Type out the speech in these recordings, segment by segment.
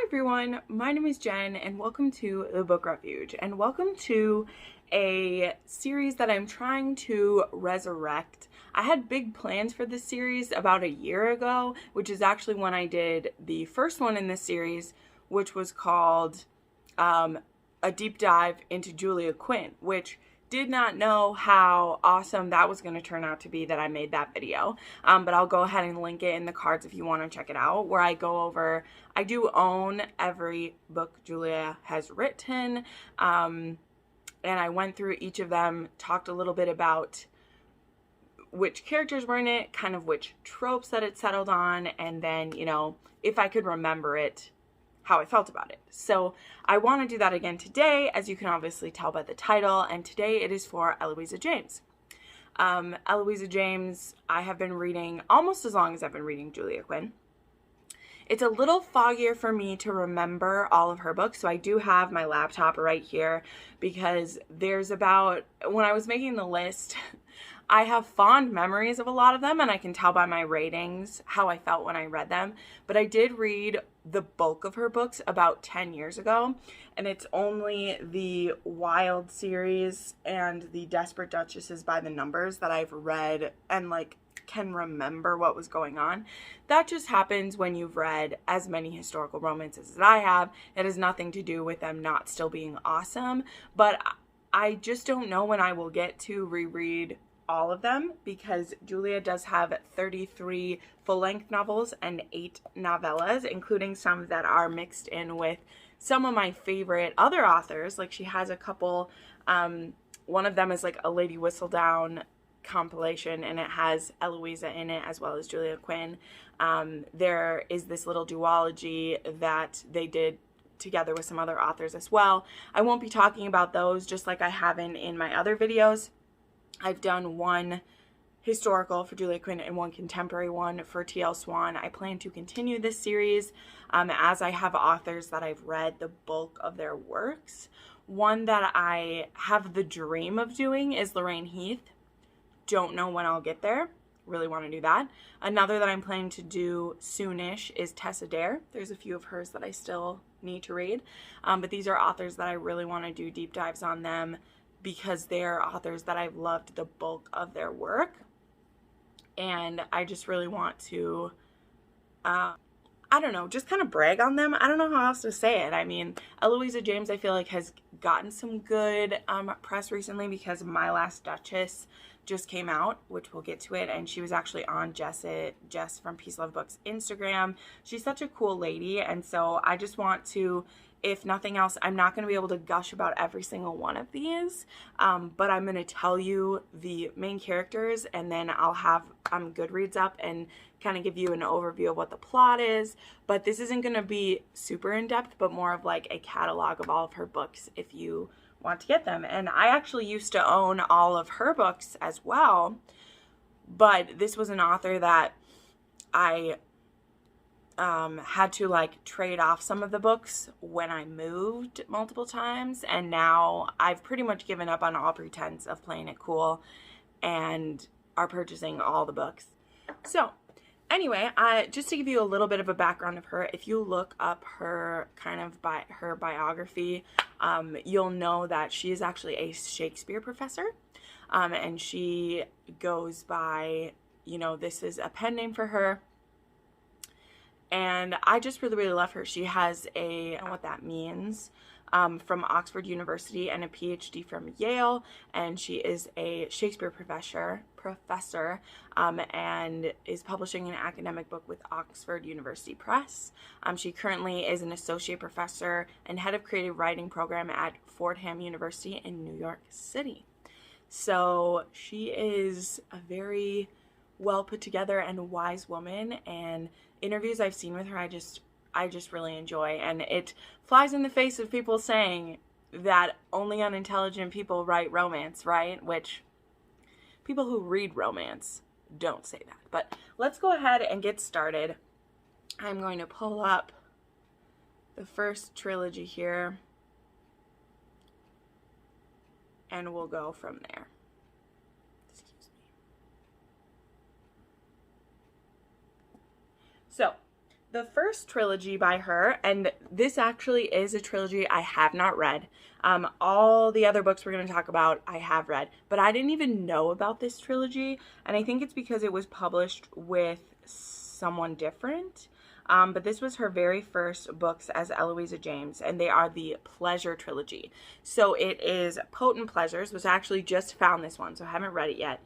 everyone, my name is Jen and welcome to the Book Refuge and welcome to a series that I'm trying to resurrect. I had big plans for this series about a year ago, which is actually when I did the first one in this series, which was called A Deep Dive into Julia Quinn, which did not know how awesome that was going to turn out to be that I made that video. But I'll go ahead and link it in the cards if you want to check it out, where I go over, I do own every book Julia has written. And I went through each of them, talked a little bit about which characters were in it, kind of which tropes that it settled on, and then, you know, if I could remember it, how I felt about it. So I want to do that again today, as you can obviously tell by the title, and today it is for ELOISA James. ELOISA James, I have been reading almost as long as I've been reading Julia Quinn. It's a little foggier for me to remember all of her books, so I do have my laptop right here because there's about, when I was making the list, I have fond memories of a lot of them, and I can tell by my ratings how I felt when I read them. But I did read the bulk of her books about 10 years ago, and it's only the Wild series and the Desperate Duchesses by the Numbers that I've read and can remember what was going on. That just happens when you've read as many historical romances as I have. It has nothing to do with them not still being awesome, but I just don't know when I will get to reread all of them, because Julia does have 33 full-length novels and 8 novellas, including some that are mixed in with some of my favorite other authors. Like, she has a couple, one of them is like a Lady Whistledown compilation, and it has ELOISA in it as well as Julia Quinn. There is this little duology that they did together with some other authors as well. I won't be talking about those, just like I haven't in my other videos. I've done one historical for Julia Quinn and one contemporary one for T.L. Swan. I plan to continue this series as I have authors that I've read the bulk of their works. One that I have the dream of doing is Lorraine Heath. Don't know when I'll get there. Really want to do that. Another that I'm planning to do soonish is Tessa Dare. There's a few of hers that I still need to read. But these are authors that I really want to do deep dives on them, because they're authors that I've loved the bulk of their work. And I just really want to, I don't know, just kind of brag on them. I don't know how else to say it. I mean, ELOISA James, I feel like, has gotten some good press recently because My Last Duchess just came out, which we'll get to it. And she was actually on Jess from Peace Love Books Instagram. She's such a cool lady. And so I just want to, if nothing else, I'm not going to be able to gush about every single one of these, but I'm going to tell you the main characters, and then I'll have Goodreads up and kind of give you an overview of what the plot is. But this isn't going to be super in-depth, but more of like a catalog of all of her books if you want to get them. And I actually used to own all of her books as well, but this was an author that I had to trade off some of the books when I moved multiple times, and now I've pretty much given up on all pretense of playing it cool and are purchasing all the books. So anyway, just to give you a little bit of a background of her, if you look up her her biography, you'll know that she is actually a Shakespeare professor, and she goes by, you know, this is a pen name for her. And I just really, really love her. She has I don't know what that means, from Oxford University and a PhD from Yale. And she is a Shakespeare professor, and is publishing an academic book with Oxford University Press. She currently is an associate professor and head of creative writing program at Fordham University in New York City. So she is a very well put together and wise woman, and interviews I've seen with her I just really enjoy. And it flies in the face of people saying that only unintelligent people write romance, right? Which people who read romance don't say that. But let's go ahead and get started. I'm going to pull up the first trilogy here, and we'll go from there. Excuse me. So The first trilogy by her, and this actually is a trilogy I have not read. All the other books we're going to talk about, I have read, but I didn't even know about this trilogy, and I think it's because it was published with someone different. But this was her very first books as ELOISA James, and they are the Pleasure trilogy. So it is Potent Pleasures, which I actually just found this one, so I haven't read it yet.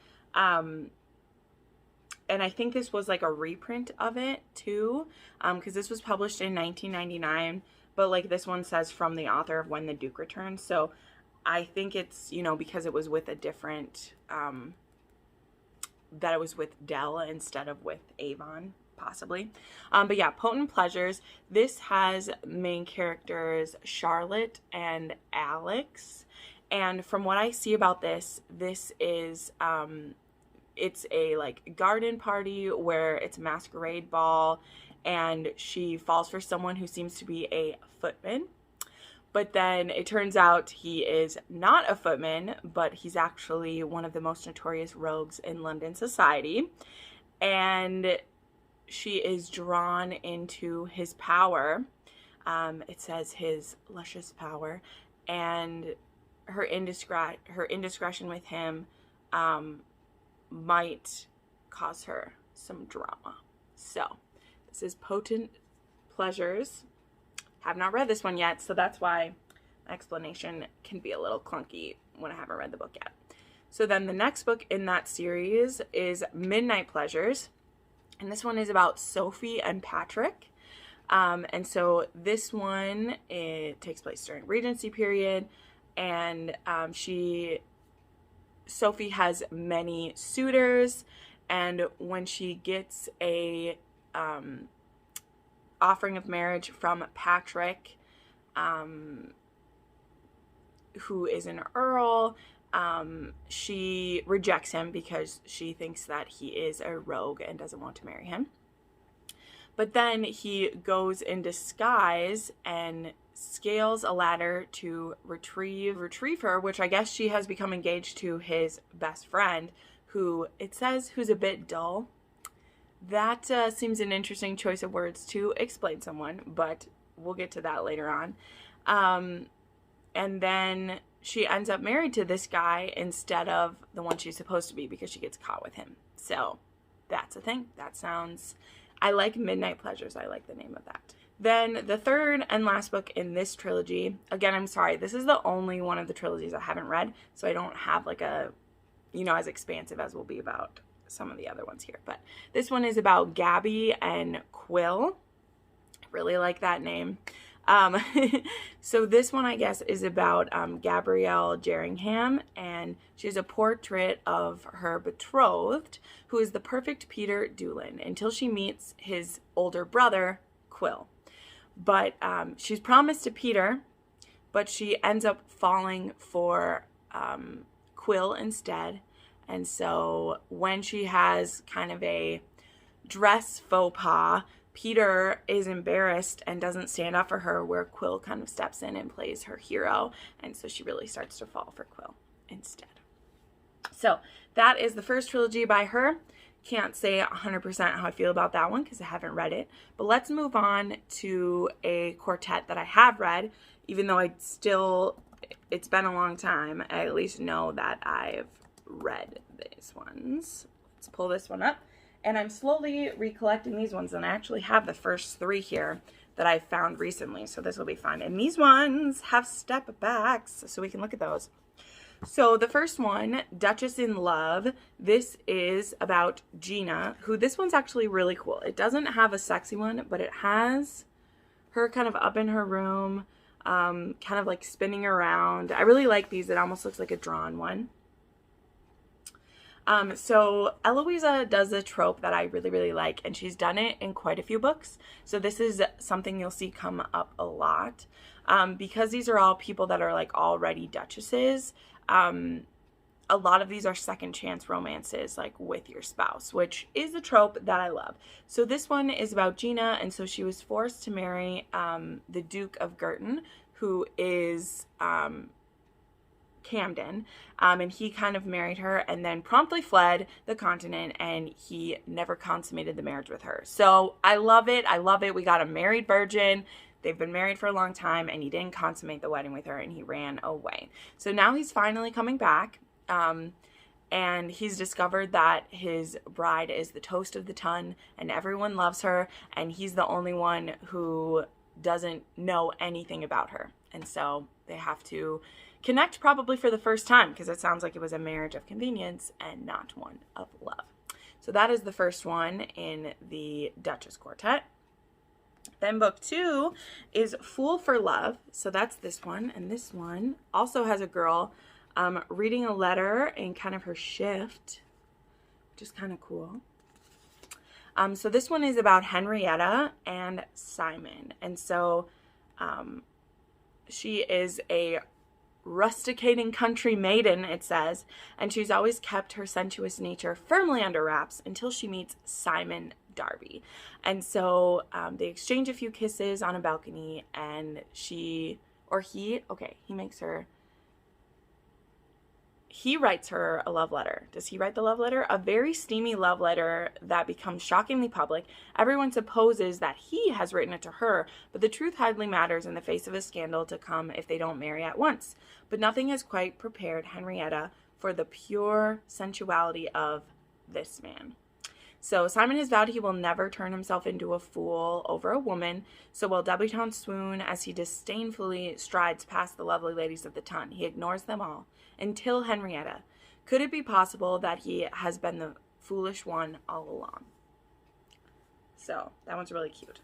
And I think this was like a reprint of it too, because this was published in 1999, but like this one says from the author of When the Duke Returns. So I think it's, you know, because it was with a different, that it was with Dell instead of with Avon, possibly. But yeah, Potent Pleasures. This has main characters Charlotte and Alex. And from what I see about this, this is, it's a like garden party where it's a masquerade ball, and she falls for someone who seems to be a footman. But then it turns out he is not a footman, but he's actually one of the most notorious rogues in London society. And she is drawn into his power. It says his luscious power, and her indiscretion with him might cause her some drama. So this is Potent Pleasures. Have not read this one yet, so that's why my explanation can be a little clunky when I haven't read the book yet. So then the next book in that series is Midnight Pleasures, and this one is about Sophie and Patrick. And so this one, it takes place during Regency period, and Sophie has many suitors, and when she gets a offering of marriage from Patrick, who is an earl, she rejects him because she thinks that he is a rogue and doesn't want to marry him. But then he goes in disguise and scales a ladder to retrieve her, which I guess she has become engaged to his best friend, who it says who's a bit dull. That seems an interesting choice of words to explain someone, but we'll get to that later on. And then she ends up married to this guy instead of the one she's supposed to be because she gets caught with him. So that's a thing. That sounds... I like Midnight Pleasures. I like the name of that. Then the third and last book in this trilogy, again, I'm sorry, this is the only one of the trilogies I haven't read, so I don't have like a, you know, as expansive as will be about some of the other ones here. But this one is about Gabby and Quill. I really like that name. So this one, I guess, is about Gabrielle Jerringham, and she's a portrait of her betrothed, who is the perfect Peter Doolin, until she meets his older brother, Quill. But she's promised to Peter, but she ends up falling for Quill instead. And so when she has kind of a dress faux pas, Peter is embarrassed and doesn't stand up for her, where Quill kind of steps in and plays her hero. And so she really starts to fall for Quill instead. So that is the first trilogy by her. Can't say 100% how I feel about that one because I haven't read it. But let's move on to a quartet that I have read, even though it's been a long time. I at least know that I've read these ones. Let's pull this one up. And I'm slowly recollecting these ones, and I actually have the first three here that I found recently, so this will be fun. And these ones have step backs, so we can look at those. So the first one, Duchess in Love, this is about Gina, who this one's actually really cool. It doesn't have a sexy one, but it has her kind of up in her room, kind of like spinning around. I really like these. It almost looks like a drawn one. So Eloisa does a trope that I really, really like, and she's done it in quite a few books. So this is something you'll see come up a lot. Because these are all people that are like already duchesses, a lot of these are second chance romances, like with your spouse, which is a trope that I love. So this one is about Gina, and so she was forced to marry the Duke of Girton, who is Camden, and he kind of married her and then promptly fled the continent, and he never consummated the marriage with her. So I love it. I love it. We got a married virgin. They've been married for a long time, and he didn't consummate the wedding with her, and he ran away. So now he's finally coming back, and he's discovered that his bride is the toast of the ton, and everyone loves her, and he's the only one who doesn't know anything about her. And so they have to connect probably for the first time, because it sounds like it was a marriage of convenience and not one of love. So that is the first one in the Duchess Quartet. Then book 2 is Fool for Love. So that's this one. And this one also has a girl reading a letter in kind of her shift, which is kind of cool. So this one is about Henrietta and Simon. And so she is a rusticating country maiden, it says, and she's always kept her sensuous nature firmly under wraps until she meets Simon Darby. And so they exchange a few kisses on a balcony, and he writes her a love letter. Does he write the love letter? A very steamy love letter that becomes shockingly public. Everyone supposes that he has written it to her, but the truth hardly matters in the face of a scandal to come if they don't marry at once. But nothing has quite prepared Henrietta for the pure sensuality of this man. So Simon has vowed he will never turn himself into a fool over a woman. So while debutantes swoon as he disdainfully strides past the lovely ladies of the ton, he ignores them all until Henrietta. Could it be possible that he has been the foolish one all along? So that one's really cute.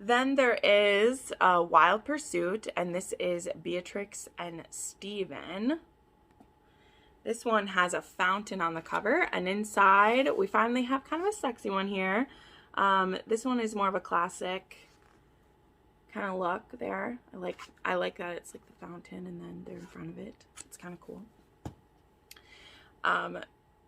Then there is Wild Pursuit, and this is Beatrix and Stephen. This one has a fountain on the cover, and inside we finally have kind of a sexy one here. This one is more of a classic kind of look there. I like that it's like the fountain and then they're in front of it. It's kind of cool.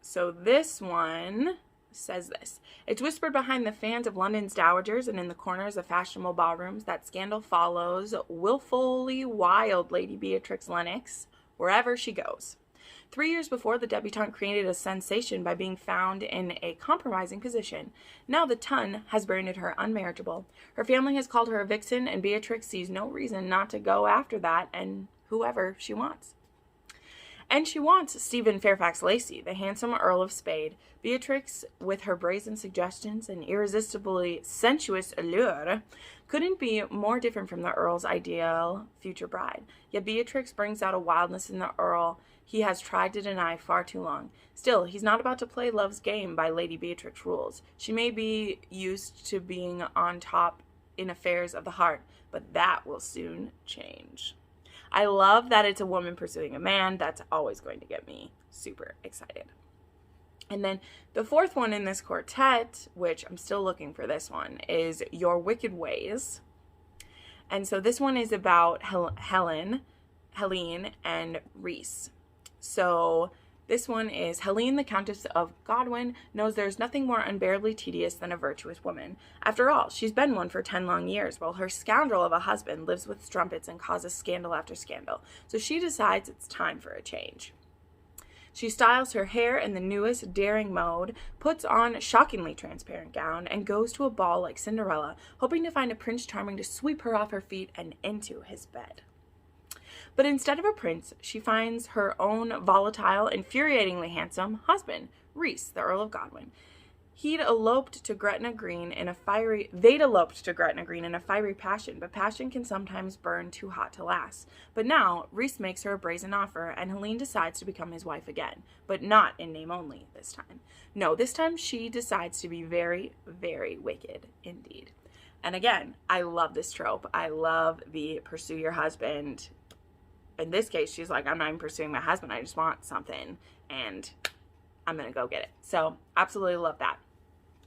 So this one says this: it's whispered behind the fans of London's dowagers and in the corners of fashionable ballrooms that scandal follows willfully wild Lady Beatrix Lennox wherever she goes. 3 years before, the debutante created a sensation by being found in a compromising position. Now the ton has branded her unmarriageable. Her family has called her a vixen, and Beatrix sees no reason not to go after that and whoever she wants. And she wants Stephen Fairfax Lacy, the handsome Earl of Spade. Beatrix, with her brazen suggestions and irresistibly sensuous allure, couldn't be more different from the Earl's ideal future bride. Yet Beatrix brings out a wildness in the Earl he has tried to deny far too long. Still, he's not about to play love's game by Lady Beatrix rules. She may be used to being on top in affairs of the heart, but that will soon change. I love that it's a woman pursuing a man. That's always going to get me super excited. And then the fourth one in this quartet, which I'm still looking for this one, is Your Wicked Ways. And so this one is about Helene and Rhys. So this one is Helene, the Countess of Godwin, knows there's nothing more unbearably tedious than a virtuous woman. After all, she's been one for 10 long years, while her scoundrel of a husband lives with strumpets and causes scandal after scandal. So she decides it's time for a change. She styles her hair in the newest daring mode, puts on a shockingly transparent gown, and goes to a ball like Cinderella, hoping to find a Prince Charming to sweep her off her feet and into his bed. But instead of a prince, she finds her own volatile, infuriatingly handsome husband, Rhys, the Earl of Godwin. They'd eloped to Gretna Green in a fiery passion, but passion can sometimes burn too hot to last. But now, Rhys makes her a brazen offer, and Helene decides to become his wife again, but not in name only this time. No, this time she decides to be very, very wicked indeed. And again, I love this trope. I love the pursue your husband. In this case, she's like, I'm not even pursuing my husband. I just want something, and I'm going to go get it. So, absolutely love that.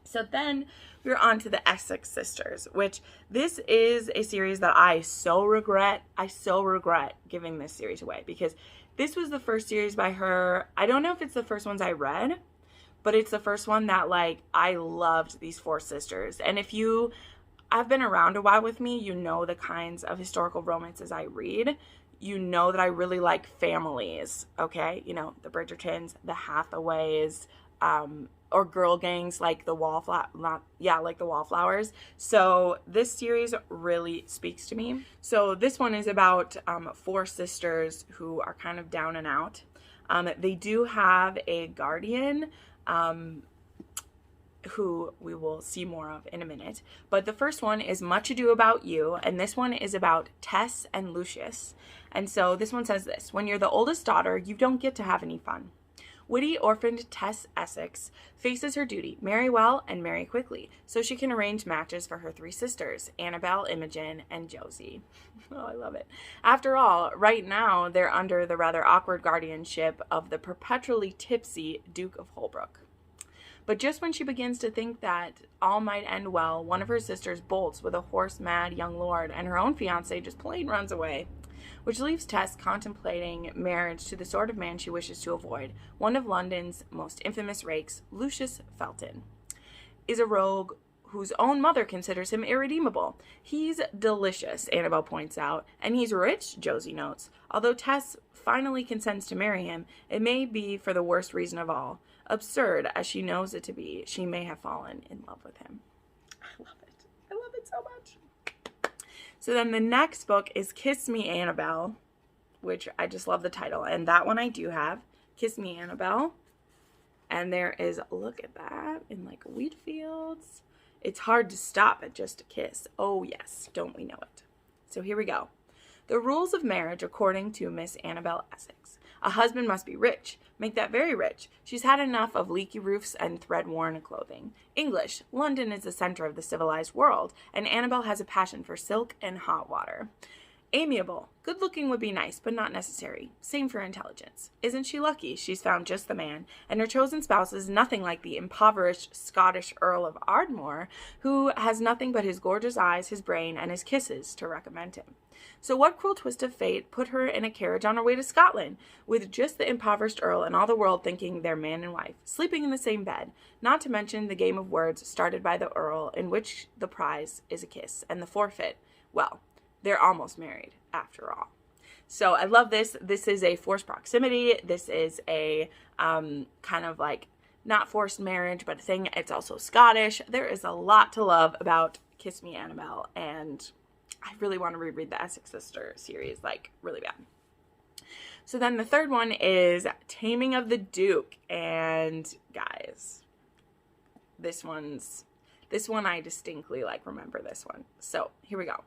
So then we're on to the Essex Sisters, which this is a series that I so regret giving this series away, because this was the first series by her. I don't know if it's the first ones I read, but it's the first one that, like, I loved these four sisters. And if you have been around a while with me, you know the kinds of historical romances I read. you know that I really like families, okay? You know, the Bridgertons, the Hathaways, or girl gangs like the Wallflowers. So this series really speaks to me. So this one is about 4 sisters who are kind of down and out. They do have a guardian, who we will see more of in a minute. But the first one is Much Ado About You, and this one is about Tess and Lucius. And so this one says this: when you're the oldest daughter, you don't get to have any fun. Witty, orphaned Tess Essex faces her duty: marry well and marry quickly, so she can arrange matches for her 3 sisters, Annabelle, Imogen, and Josie. Oh, I love it. After all, right now, they're under the rather awkward guardianship of the perpetually tipsy Duke of Holbrook. But just when she begins to think that all might end well, one of her sisters bolts with a horse-mad young lord, and her own fiancé just plain runs away, which leaves Tess contemplating marriage to the sort of man she wishes to avoid. One of London's most infamous rakes, Lucius Felton, is a rogue whose own mother considers him irredeemable. He's delicious, Annabelle points out, and he's rich, Josie notes. Although Tess finally consents to marry him, it may be for the worst reason of all. Absurd as she knows it to be, she may have fallen in love with him. I love it. I love it so much. So then the next book is Kiss Me Annabelle, which I just love the title. And that one I do have, Kiss Me Annabelle. And there is, look at that, in like wheat fields. It's hard to stop at just a kiss. Oh yes, don't we know it? So here we go. The rules of marriage according to Miss Annabelle Essex. A husband must be rich. Make that very rich. She's had enough of leaky roofs and thread-worn clothing. English. London is the center of the civilized world, and Annabelle has a passion for silk and hot water. Amiable. Good-looking would be nice, but not necessary. Same for intelligence. Isn't she lucky she's found just the man, and her chosen spouse is nothing like the impoverished Scottish Earl of Ardmore, who has nothing but his gorgeous eyes, his brain, and his kisses to recommend him. So what cruel twist of fate put her in a carriage on her way to Scotland, with just the impoverished Earl and all the world thinking they're man and wife, sleeping in the same bed, not to mention the game of words started by the Earl, in which the prize is a kiss, and the forfeit, well, they're almost married after all. So I love this. This is a forced proximity. This is a kind of like not forced marriage, but a thing. It's also Scottish. There is a lot to love about Kiss Me Annabelle, and I really want to reread the Essex Sisters series, like, really bad. So then the third one is Taming of the Duke. And guys, this one I distinctly, like, remember this one. So here we go.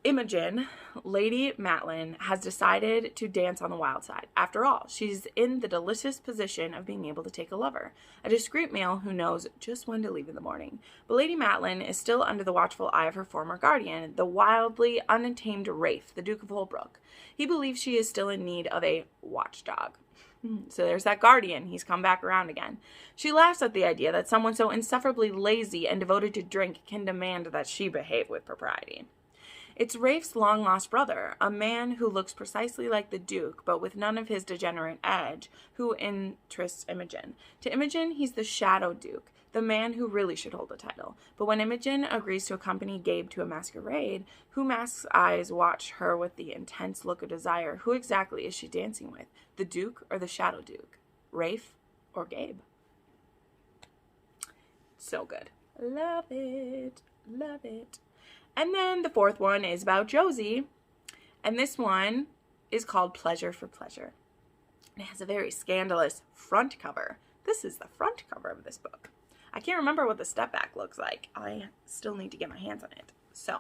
Imogen, Lady Matlin, has decided to dance on the wild side. After all, she's in the delicious position of being able to take a lover, a discreet male who knows just when to leave in the morning. But Lady Matlin is still under the watchful eye of her former guardian, the wildly untamed Rafe, the Duke of Holbrook. He believes she is still in need of a watchdog. So there's that guardian. He's come back around again. She laughs at the idea that someone so insufferably lazy and devoted to drink can demand that she behave with propriety. It's Rafe's long-lost brother, a man who looks precisely like the Duke, but with none of his degenerate edge, who interests Imogen. To Imogen, he's the Shadow Duke, the man who really should hold the title. But when Imogen agrees to accompany Gabe to a masquerade, who mask's eyes watch her with the intense look of desire, who exactly is she dancing with? The Duke or the Shadow Duke? Rafe or Gabe? So good. Love it. Love it. And then the fourth one is about Josie, and this one is called Pleasure for Pleasure. It has a very scandalous front cover. This is the front cover of this book. I can't remember what the step back looks like. I still need to get my hands on it. So,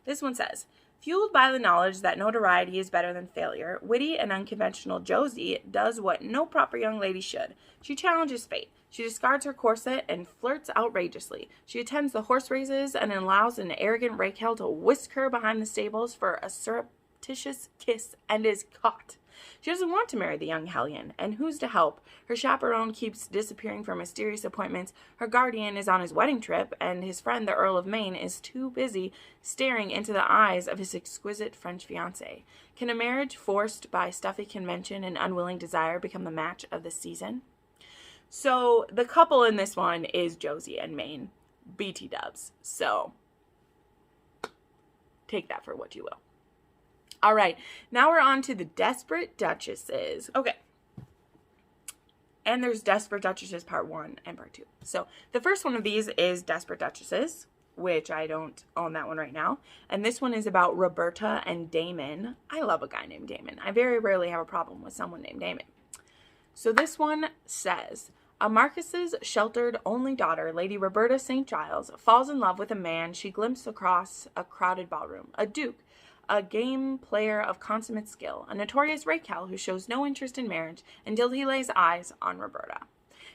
this one says, fueled by the knowledge that notoriety is better than failure, witty and unconventional Josie does what no proper young lady should. She challenges fate. She discards her corset and flirts outrageously. She attends the horse races and allows an arrogant rakehell to whisk her behind the stables for a surreptitious kiss and is caught. She doesn't want to marry the young hellion, and who's to help? Her chaperone keeps disappearing for mysterious appointments, her guardian is on his wedding trip, and his friend, the Earl of Maine, is too busy staring into the eyes of his exquisite French fiancé. Can a marriage forced by stuffy convention and unwilling desire become the match of the season? So, the couple in this one is Josie and Maine. BT dubs. So, take that for what you will. All right, now we're on to the Desperate Duchesses. Okay. And there's Desperate Duchesses Part 1 and Part 2. So the first one of these is Desperate Duchesses, which I don't own that one right now. And this one is about Roberta and Damon. I love a guy named Damon. I very rarely have a problem with someone named Damon. So this one says, a Marquis's sheltered only daughter, Lady Roberta St. Giles, falls in love with a man she glimpsed across a crowded ballroom, a duke, a game player of consummate skill, a notorious rakehell who shows no interest in marriage until he lays eyes on Roberta.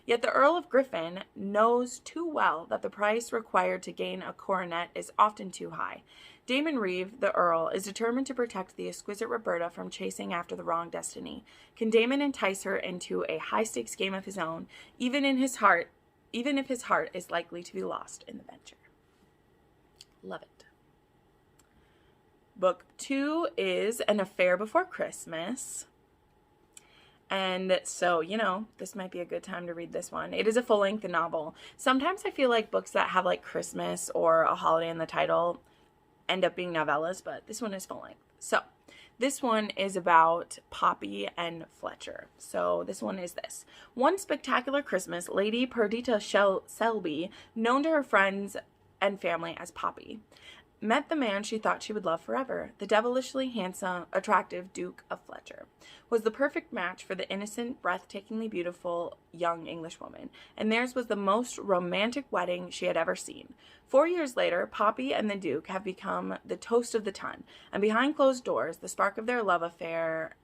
Yet the Earl of Griffin knows too well that the price required to gain a coronet is often too high. Damon Reeve, the Earl, is determined to protect the exquisite Roberta from chasing after the wrong destiny. Can Damon entice her into a high-stakes game of his own, even if his heart is likely to be lost in the venture? Love it. Book 2 is An Affair Before Christmas. And so, you know, this might be a good time to read this one. It is a full-length novel. Sometimes I feel like books that have like Christmas or a holiday in the title end up being novellas, but this one is full-length. So this one is about Poppy and Fletcher. So this one is this. One spectacular Christmas, Lady Perdita Selby, known to her friends and family as Poppy, met the man she thought she would love forever. The devilishly handsome, attractive Duke of Fletcher was the perfect match for the innocent, breathtakingly beautiful young Englishwoman, and theirs was the most romantic wedding she had ever seen. 4 years later, Poppy and the Duke have become the toast of the ton, and behind closed doors, the spark of their love affair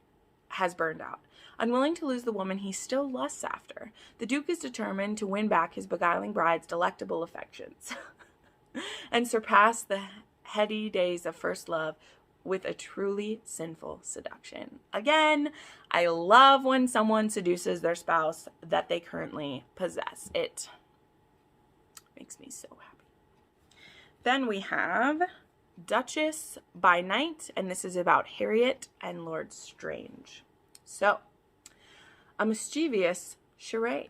has burned out. Unwilling to lose the woman he still lusts after, the Duke is determined to win back his beguiling bride's delectable affections and surpass the heady days of first love with a truly sinful seduction. Again, I love when someone seduces their spouse that they currently possess. It makes me so happy. Then we have Duchess by Night, and this is about Harriet and Lord Strange. So, a mischievous charade.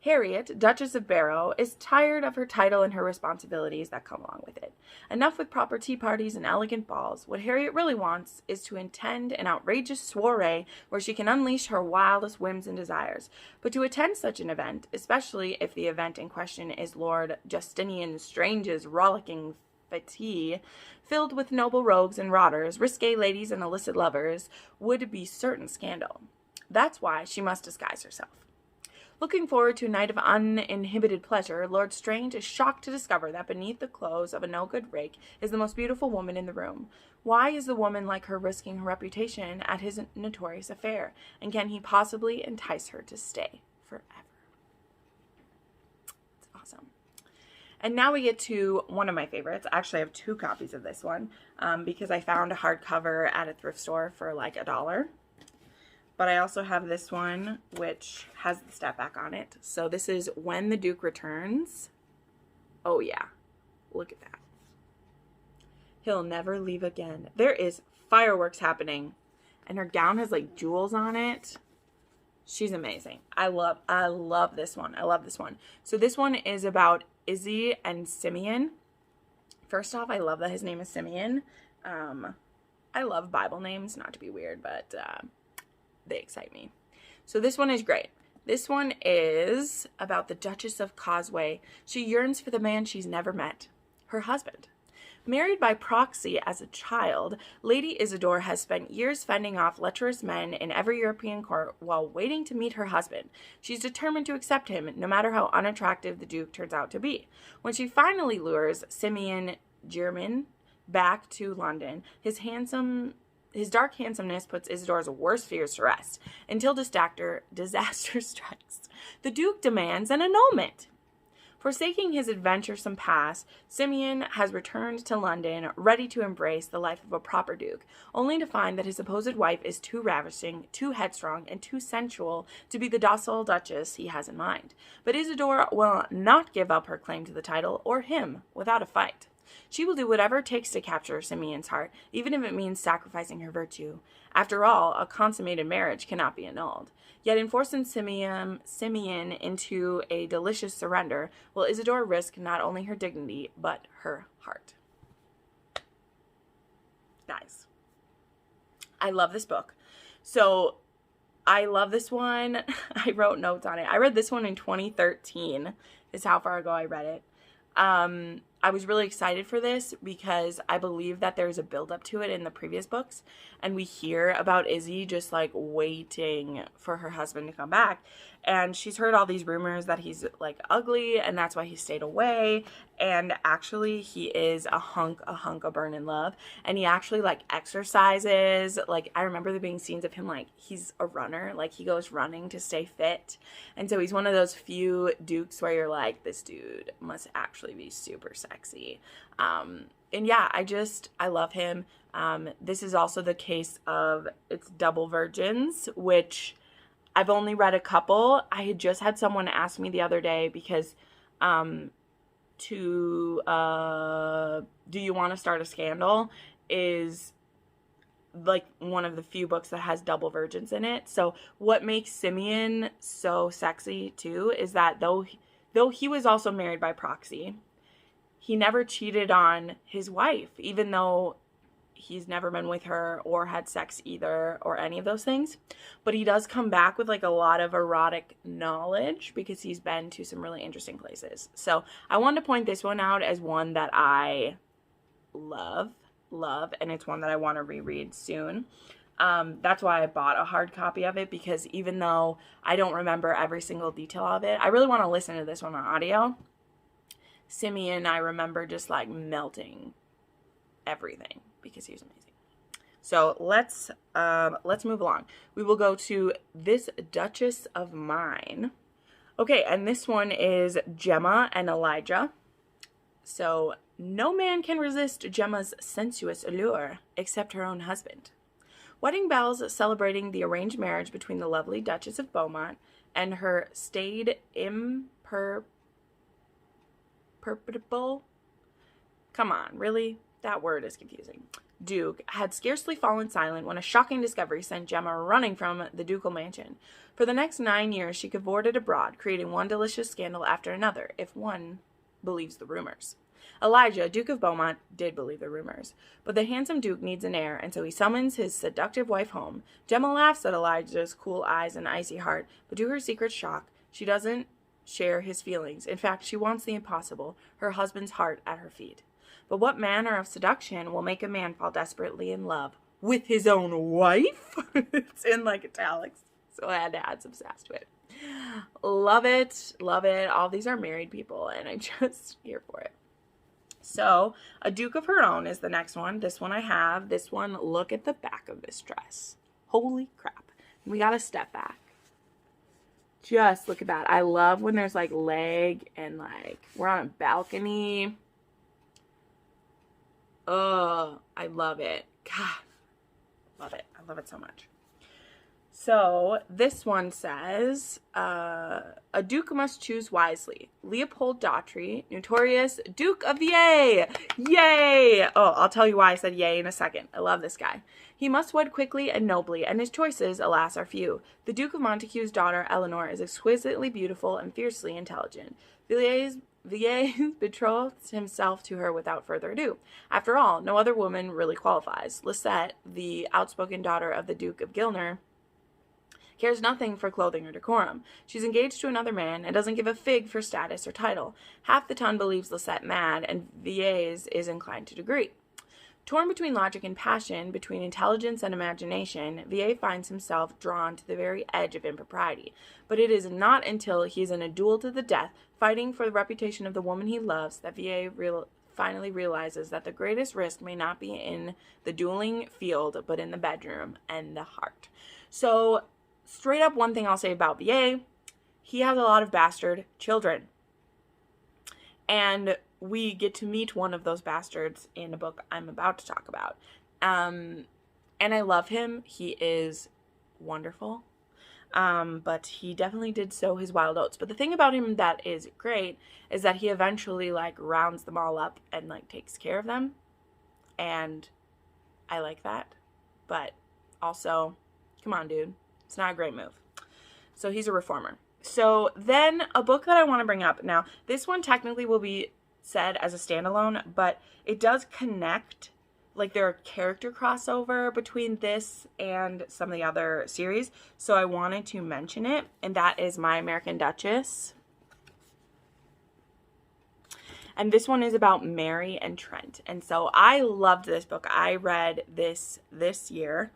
Harriet, Duchess of Barrow, is tired of her title and her responsibilities that come along with it. Enough with proper tea parties and elegant balls. What Harriet really wants is to attend an outrageous soiree where she can unleash her wildest whims and desires. But to attend such an event, especially if the event in question is Lord Justinian Strange's rollicking fete, filled with noble rogues and rotters, risque ladies and illicit lovers, would be certain scandal. That's why she must disguise herself. Looking forward to a night of uninhibited pleasure, Lord Strange is shocked to discover that beneath the clothes of a no-good rake is the most beautiful woman in the room. Why is the woman like her risking her reputation at his notorious affair? And can he possibly entice her to stay forever? It's awesome. And now we get to one of my favorites. Actually, I have 2 copies of this one because I found a hardcover at a thrift store for like $1. But I also have this one, which has the step back on it. So this is When the Duke Returns. Oh, yeah. Look at that. He'll never leave again. There is fireworks happening. And her gown has, like, jewels on it. She's amazing. I love this one. I love this one. So this one is about Izzy and Simeon. First off, I love that his name is Simeon. I love Bible names, not to be weird, but they excite me. So this one is great. This one is about the Duchess of Causeway. She yearns for the man she's never met, her husband. Married by proxy as a child, Lady Isidore has spent years fending off lecherous men in every European court while waiting to meet her husband. She's determined to accept him, no matter how unattractive the Duke turns out to be. When she finally lures Simeon German back to London, his dark handsomeness puts Isidore's worst fears to rest. Until disaster strikes, the Duke demands an annulment. Forsaking his adventuresome past, Simeon has returned to London, ready to embrace the life of a proper duke, only to find that his supposed wife is too ravishing, too headstrong, and too sensual to be the docile duchess he has in mind. But Isidore will not give up her claim to the title, or him, without a fight. She will do whatever it takes to capture Simeon's heart, even if it means sacrificing her virtue. After all, a consummated marriage cannot be annulled. Yet in forcing Simeon into a delicious surrender, will Isidore risk not only her dignity, but her heart. Guys, I love this book. So I love this one. I wrote notes on it. I read this one in 2013 is how far ago I read it. I was really excited for this because I believe that there's a build up to it in the previous books, and we hear about Izzy just like waiting for her husband to come back, and she's heard all these rumors that he's like ugly and that's why he stayed away, and actually he is a hunk of burning love, and he actually like exercises. Like I remember there being scenes of him like he's a runner, like he goes running to stay fit, and so he's one of those few dukes where you're like, this dude must actually be super sexy. And yeah, I love him. This is also the case of it's double virgins, which I've only read a couple. I had just had someone ask me the other day because Do You Want to Start a Scandal is like one of the few books that has double virgins in it. So what makes Simeon so sexy too is that though he was also married by proxy, he never cheated on his wife, even though he's never been with her or had sex either or any of those things. But he does come back with like a lot of erotic knowledge because he's been to some really interesting places. So I wanted to point this one out as one that I love, and it's one that I want to reread soon. That's why I bought a hard copy of it, because even though I don't remember every single detail of it, I really want to listen to this one on audio. Simeon, I remember just like melting everything because he was amazing. So let's move along. We will go to This Duchess of Mine. Okay, and this one is Gemma and Elijah. So no man can resist Gemma's sensuous allure except her own husband. Wedding bells celebrating the arranged marriage between the lovely Duchess of Beaumont and her staid imperturbable. Come on, really? That word is confusing. Duke had scarcely fallen silent when a shocking discovery sent Gemma running from the ducal mansion. For the next 9 years, she cavorted abroad, creating one delicious scandal after another, if one believes the rumors. Elijah, Duke of Beaumont, did believe the rumors, but the handsome Duke needs an heir, and so he summons his seductive wife home. Gemma laughs at Elijah's cool eyes and icy heart, but to her secret shock, she doesn't share his feelings. In fact, she wants the impossible, her husband's heart at her feet. But what manner of seduction will make a man fall desperately in love with his own wife? It's in like italics, so I had to add some sass to it. Love it, love it. All these are married people, and I'm just here for it. So, A Duke of Her Own is the next one. This one I have. This one, look at the back of this dress. Holy crap. We got to step back. Just look at that. I love when there's like leg and like we're on a balcony. Oh, I love it. God, love it. I love it so much. So this one says, a duke must choose wisely. Leopold Daughtry, notorious Duke of Yay! Yay! Oh, I'll tell you why I said yay in a second. I love this guy. He must wed quickly and nobly, and his choices, alas, are few. The Duke of Montague's daughter, Eleanor, is exquisitely beautiful and fiercely intelligent. Villiers betrothed himself to her without further ado. After all, no other woman really qualifies. Lisette, the outspoken daughter of the Duke of Gilner, cares nothing for clothing or decorum. She's engaged to another man and doesn't give a fig for status or title. Half the ton believes Lisette mad, and Villiers is inclined to agree. Torn between logic and passion, between intelligence and imagination, Villiers finds himself drawn to the very edge of impropriety. But it is not until he is in a duel to the death, fighting for the reputation of the woman he loves, that Villiers finally realizes that the greatest risk may not be in the dueling field, but in the bedroom and the heart. So, straight up, one thing I'll say about Villiers, he has a lot of bastard children. And we get to meet one of those bastards in a book I'm about to talk about. And I love him. He is wonderful. But he definitely did sow his wild oats. But the thing about him that is great is that he eventually like rounds them all up and like takes care of them. And I like that. But also, come on, dude. It's not a great move. So he's a reformer. So then a book that I want to bring up. Now, this one technically will be said as a standalone, but it does connect like there are character crossover between this and some of the other series, so I wanted to mention it, and that is My American Duchess. And this one is about Mary and Trent. And so I loved this book. I read this year.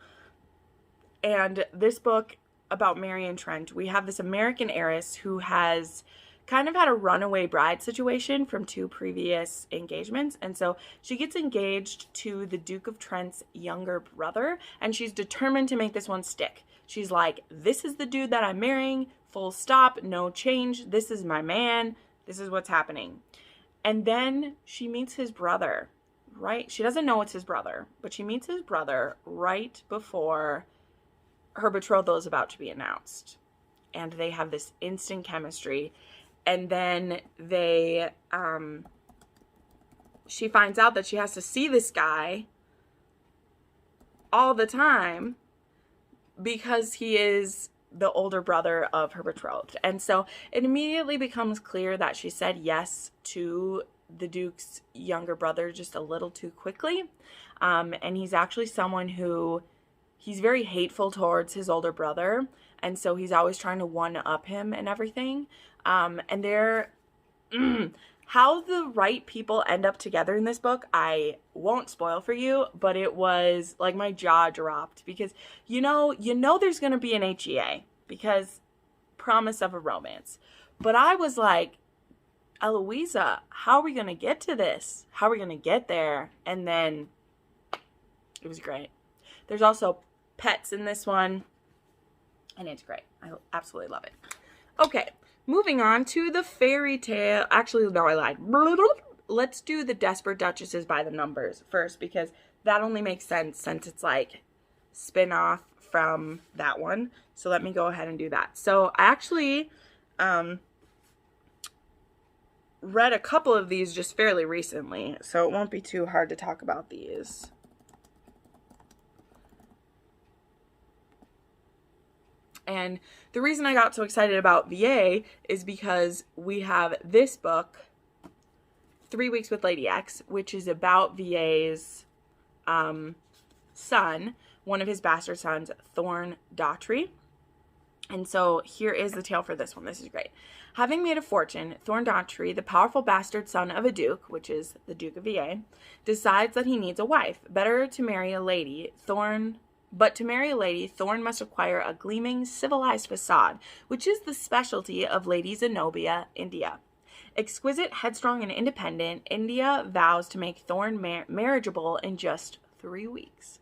And this book about Mary and Trent, we have this American heiress who has kind of had a runaway bride situation from 2 previous engagements. And so she gets engaged to the Duke of Trent's younger brother, and she's determined to make this one stick. She's like, this is the dude that I'm marrying, full stop, no change. This is my man. This is what's happening. And then she meets his brother, right? She doesn't know it's his brother, but she meets his brother right before her betrothal is about to be announced. And they have this instant chemistry. And then she finds out that she has to see this guy all the time because he is the older brother of her betrothed. And so it immediately becomes clear that she said yes to the Duke's younger brother just a little too quickly. And he's actually someone who, he's very hateful towards his older brother. And so he's always trying to one-up him and everything. And they're, how the right people end up together in this book, I won't spoil for you, but it was like my jaw dropped because you know there's going to be an HEA because promise of a romance. But I was like, Eloisa, how are we going to get to this? How are we going to get there? And then it was great. There's also pets in this one, and it's great. I absolutely love it. Okay. Moving on to the fairy tale. Actually, no, I lied. Let's do the Desperate Duchesses by the numbers first because that only makes sense since it's like spin-off from that one. So let me go ahead and do that. So I actually read a couple of these just fairly recently, so it won't be too hard to talk about these. And the reason I got so excited about VA is because we have this book, 3 Weeks with Lady X, which is about VA's son, one of his bastard sons, Thorn Daughtry. And so here is the tale for this one. This is great. Having made a fortune, Thorn Daughtry, the powerful bastard son of a duke, which is the Duke of VA, decides that he needs a wife. Better to marry a lady, But to marry a lady, Thorn must acquire a gleaming, civilized facade, which is the specialty of Lady Zenobia, India. Exquisite, headstrong, and independent, India vows to make Thorn marriageable in just 3 weeks.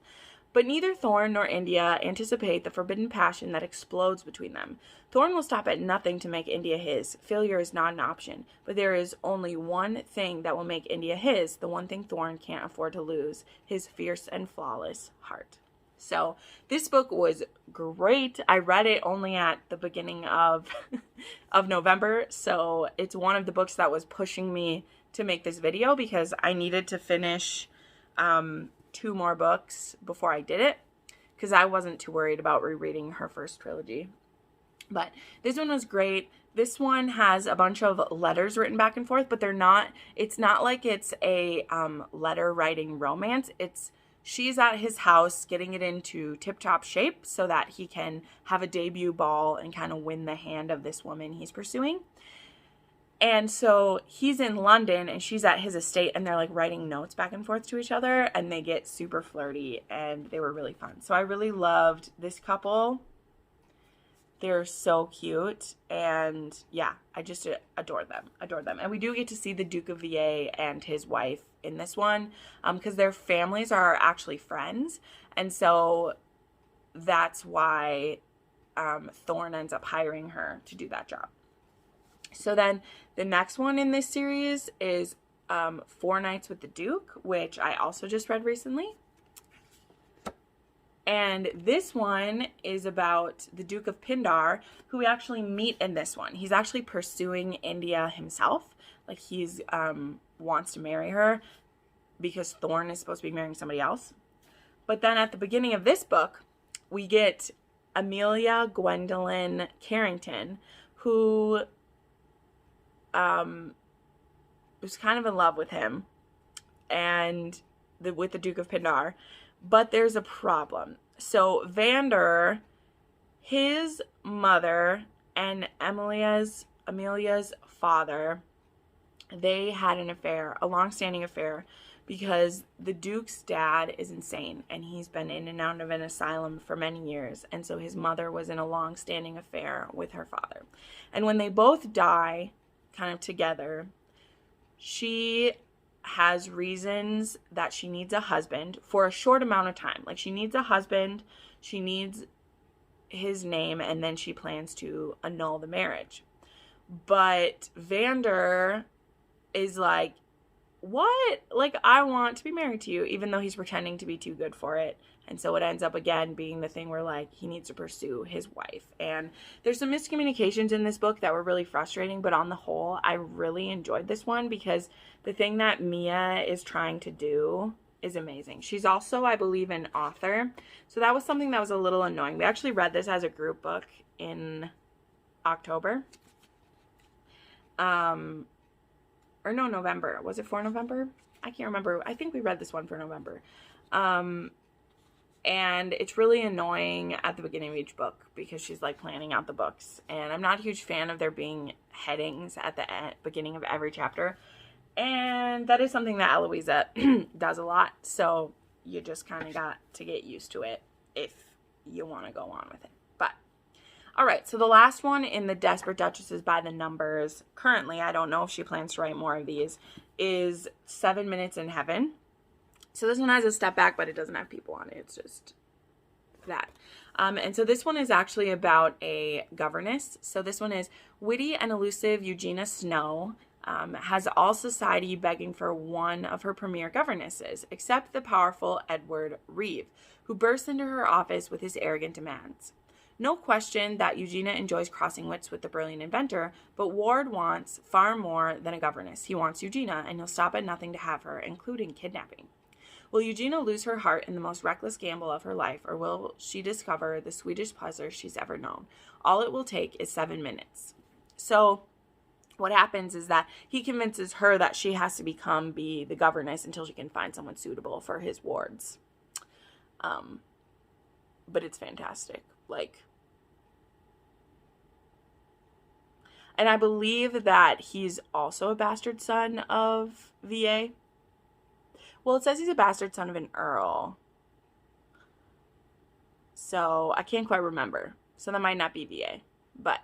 But neither Thorn nor India anticipate the forbidden passion that explodes between them. Thorn will stop at nothing to make India his. Failure is not an option, but there is only one thing that will make India his, the one thing Thorn can't afford to lose, his fierce and flawless heart. So this book was great. I read it only at the beginning of November. So it's one of the books that was pushing me to make this video because I needed to finish 2 more books before I did it because I wasn't too worried about rereading her first trilogy. But this one was great. This one has a bunch of letters written back and forth, but it's not like it's a letter writing romance. She's at his house getting it into tip-top shape so that he can have a debut ball and kind of win the hand of this woman he's pursuing. And so he's in London and she's at his estate and they're like writing notes back and forth to each other and they get super flirty and they were really fun. So I really loved this couple. They're so cute and yeah, I just adored them. And we do get to see the Duke of VA and his wife in this one because their families are actually friends. And so that's why Thorn ends up hiring her to do that job. So then the next one in this series is 4 Nights with the Duke, which I also just read recently. And this one is about the Duke of Pindar, who we actually meet in this one. He's actually pursuing India himself. Like he's wants to marry her because Thorn is supposed to be marrying somebody else. But then at the beginning of this book, we get Amelia Gwendolyn Carrington, who was kind of in love with him. And with the Duke of Pindar. But there's a problem. So Vander, his mother, and Amelia's father, they had an affair, a long-standing affair, because the Duke's dad is insane, and he's been in and out of an asylum for many years, and so his mother was in a long-standing affair with her father. And when they both die, kind of together, she has reasons that she needs a husband for a short amount of time. Like, she needs a husband, she needs his name, and then she plans to annul the marriage. But Vander is like, what? Like, I want to be married to you, even though he's pretending to be too good for it. And so it ends up again being the thing where, like, he needs to pursue his wife. And there's some miscommunications in this book that were really frustrating, but on the whole, I really enjoyed this one because the thing that Mia is trying to do is amazing. She's also, I believe, an author. So that was something that was a little annoying. We actually read this as a group book in October. Or no, November. Was it for November? I can't remember. I think we read this one for November. And it's really annoying at the beginning of each book because she's like planning out the books. And I'm not a huge fan of there being headings at the beginning of every chapter. And that is something that Eloisa does a lot. So you just kind of got to get used to it if you want to go on with it. But all right, so the last one in the Desperate Duchesses by the Numbers, currently, I don't know if she plans to write more of these, is 7 Minutes in Heaven. So this one has a step back, but it doesn't have people on it. It's just that. And so this one is actually about a governess. So this one is witty and elusive Eugenia Snow has all society begging for one of her premier governesses, except the powerful Edward Reeve, who bursts into her office with his arrogant demands. No question that Eugenia enjoys crossing wits with the brilliant inventor, but Ward wants far more than a governess. He wants Eugenia, and he'll stop at nothing to have her, including kidnapping. Will Eugenia lose her heart in the most reckless gamble of her life, or will she discover the sweetest pleasure she's ever known? All it will take is 7 minutes. So what happens is that he convinces her that she has to be the governess until she can find someone suitable for his wards. But it's fantastic. Like, and I believe that he's also a bastard son of VA. Well, it says he's a bastard son of an earl. So I can't quite remember. So that might not be VA. But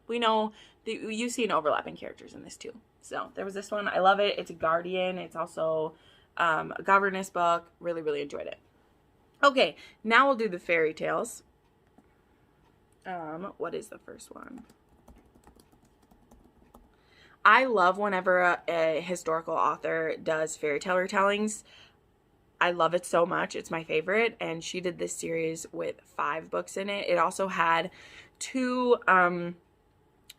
we know that you see an overlapping characters in this too. So there was this one. I love it. It's a Guardian. It's also a governess book. Really, really enjoyed it. Okay, now we'll do the fairy tales. What is the first one? I love whenever a historical author does fairy tale retellings. I love it so much. It's my favorite. And she did this series with 5 books in it. It also had 2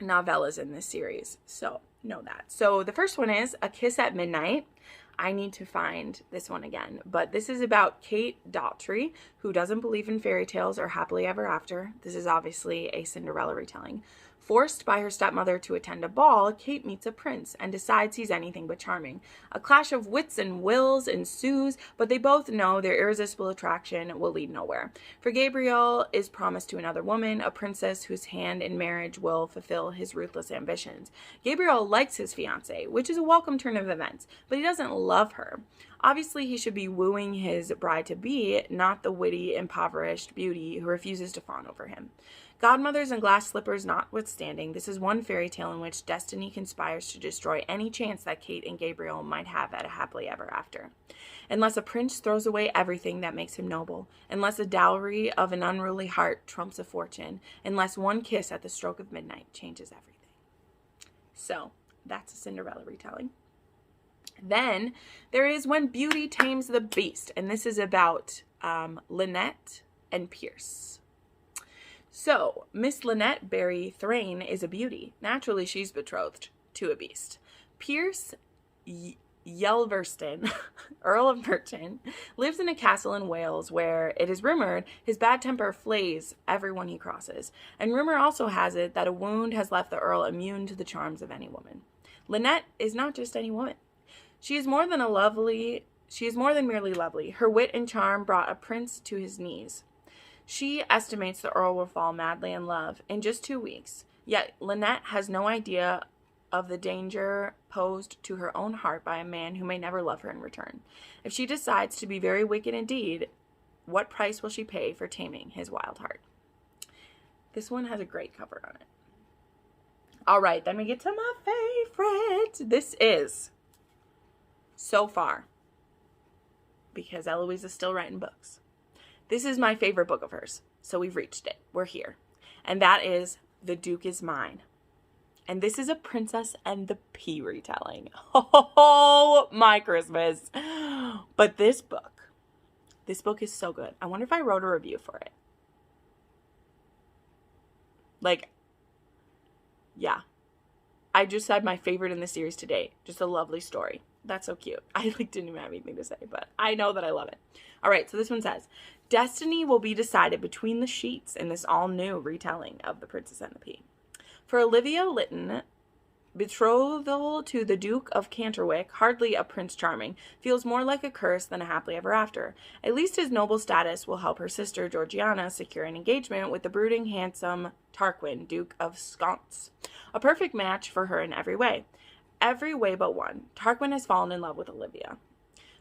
novellas in this series. So know that. So the first one is A Kiss at Midnight. I need to find this one again. But this is about Kate Daughtry, who doesn't believe in fairy tales or happily ever after. This is obviously a Cinderella retelling. Forced by her stepmother to attend a ball, Kate meets a prince and decides he's anything but charming. A clash of wits and wills ensues, but they both know their irresistible attraction will lead nowhere. For Gabriel is promised to another woman, a princess whose hand in marriage will fulfill his ruthless ambitions. Gabriel likes his fiancée, which is a welcome turn of events, but he doesn't love her. Obviously, he should be wooing his bride-to-be, not the witty, impoverished beauty who refuses to fawn over him. Godmothers and glass slippers notwithstanding, this is one fairy tale in which destiny conspires to destroy any chance that Kate and Gabriel might have at a happily ever after. Unless a prince throws away everything that makes him noble, unless a dowry of an unruly heart trumps a fortune, unless one kiss at the stroke of midnight changes everything. So, that's a Cinderella retelling. Then, there is When Beauty Tames the Beast, and this is about Lynette and Pierce. So, Miss Lynette Barry Thrain is a beauty. Naturally, she's betrothed to a beast. Pierce Yelverston, Earl of Merton, lives in a castle in Wales where, it is rumored, his bad temper flays everyone he crosses. And rumor also has it that a wound has left the Earl immune to the charms of any woman. Lynette is not just any woman. She is more than a lovely She is more than merely lovely. Her wit and charm brought a prince to his knees. She estimates the Earl will fall madly in love in just 2 weeks. Yet Lynette has no idea of the danger posed to her own heart by a man who may never love her in return. If she decides to be very wicked indeed, what price will she pay for taming his wild heart? This one has a great cover on it. All right, then we get to my favorite. This is, so far, because Eloise is still writing books, this is my favorite book of hers. So we've reached it. We're here. And that is The Duke Is Mine. And this is a Princess and the Pea retelling. Oh, my Christmas. But this book is so good. I wonder if I wrote a review for it. Like, yeah. I just said my favorite in the series today. Just a lovely story. That's so cute. I didn't even have anything to say, but I know that I love it. All right, so this one says, destiny will be decided between the sheets in this all-new retelling of The Princess and the Pea. For Olivia Lytton, betrothal to the Duke of Canterwick, hardly a Prince Charming, feels more like a curse than a happily ever after. At least his noble status will help her sister Georgiana secure an engagement with the brooding, handsome Tarquin, Duke of Sconce. A perfect match for her in every way. Every way but one. Tarquin has fallen in love with Olivia.